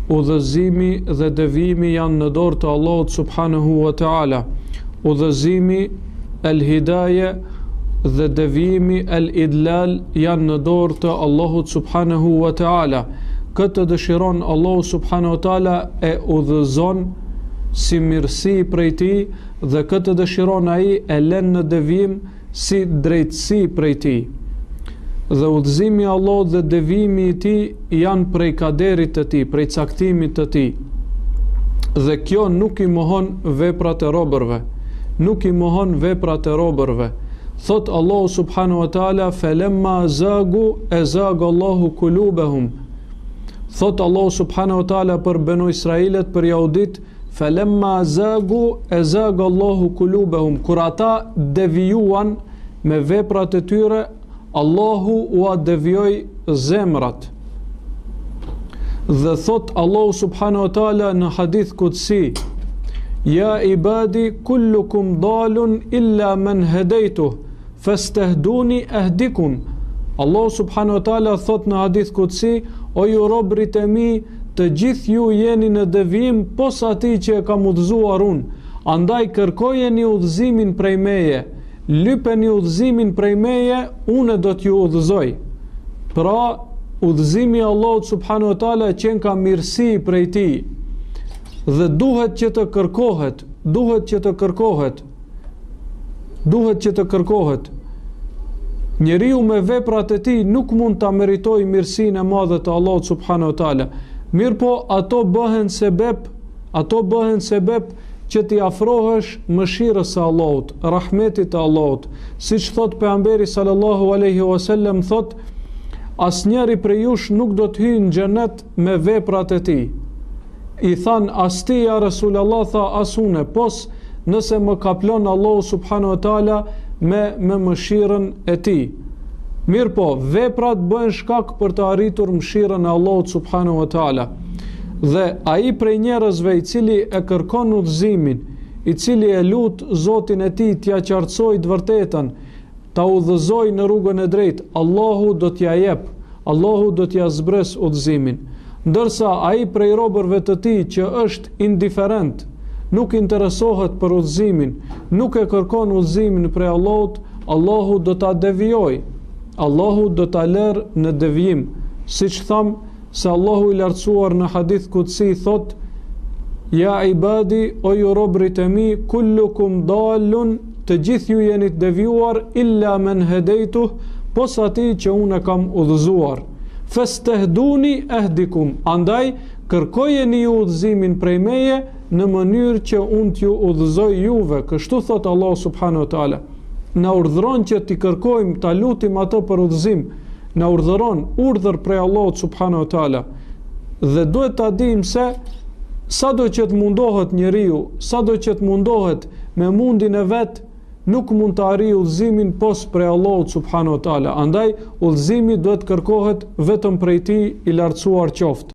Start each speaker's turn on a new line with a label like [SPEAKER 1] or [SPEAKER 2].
[SPEAKER 1] udhëzimi dhe devijimi janë në dorë të Allahut subhanahu wa ta'ala. Udhëzimi el-hidaje dhe devijimi el-idlal janë në dorë të Allahut subhanahu wa ta'ala. Këtë dëshiron Allahu subhanahu wa ta'ala e udhëzon si mirësi prej tij, dhe këtë dëshiron ai e lën në devijim si drejtësi prej tij. Dhe udhëzimi i Allahut dhe devijimi i tij janë prej kaderit të tij, prej caktimit të tij. Dhe kjo nuk i mohon veprat e robërve. Nuk i mohon veprat e robërve. Thot Allahu subhanahu wa ta'ala: "Falamma zagu azaga Allahu kulubahum." Thot Allahu subhanahu wa ta'ala për Benu Israilet, për Jahudit: "Falamma zagu azaga Allahu kulubahum." Kur ata devijuan me veprat e tyre, Allahu ua devijoi zemrat. Dhe thot Allahu subhanahu wa ta'ala në hadith qudsi: "Ya ibadi kullukum dalun illa man hadaytuh fastahduni ahdikum." Allahu subhanahu wa ta'ala thot në hadith qudsi: "O ju robrit e mi, të gjithë ju jeni në devijim posa atij që e kam udhëzuar unë. Andaj kërkojeni udhëzimin prej meje, lypeni udhëzimin prej meje, unë do t'ju udhëzoj." Pra, udhëzimi i Allahut subhanahu wa ta'ala qenë ka mirësi prej tij. Dhe duhet që të kërkohet, Njeriu me veprat e tij nuk mund ta meritoj mirësinë e madhe të Allahut subhanahu wa ta'ala. Mirë po, ato bëhen sebeb që t'i afrohesh mëshirës së Allahut, rahmetit të Allahut. Siç thot pejgamberi sallallahu alaihi wasallam, thot: "Asnjëri prej jush nuk do të hyjë në xhenet me veprat e tij." I than: "As ti ja Resulullah?" Tha: "As unë, pos nëse më kaplon Allahu subhanahu wa ta'ala me mëshirën e tij." Mirë po, veprat bëhen shkak për të arritur mëshirën e Allahut subhanahu wa ta'ala. Dhe ai prej njerëzve i cili e kërkon udhëzimin, i cili e lut Zotin e tij t'ia qartësojë të vërtetën, ta udhëzojë në rrugën e drejtë, Allahu do t'ia jep, Allahu do t'ia zbres udhëzimin. Ndërsa ai prej robërve të tij që është indiferent, nuk interesohet për udhëzimin, nuk e kërkon udhëzimin prej Allahut, Allahu do ta devijojë. Allahu do ta lërë në devijim. Siç tham se Allahu i lartësuar në hadith qudsi thot: "Ja ibadi, o ju robrit e mi, kullukum dalun, të gjithë ju jeni të devijuar, illa men hedejtuh, pos ati që unë kam udhëzuar. Fastahduni ahdikum." Andaj kërkojeni ju udhëzimin prej meje në mënyrë që unë t'ju udhëzoj juve. Kështu thot Allah subhanahu wa ta'ala. Na urdhëron që t'i kërkojmë, t'a lutim atë për udhëzim. Na urdhëron urdhër prej Allahut subhanahu wa ta'ala. Dhe duhet t'a dim se sado që të mundohet njeriu, sado që të mundohet me mundin e vet, nuk mund të arrijë udhëzimin pos prej Allahut subhanahu wa ta'ala. Andaj udhëzimi duhet kërkohet vetëm prej tij i lartësuar qoftë.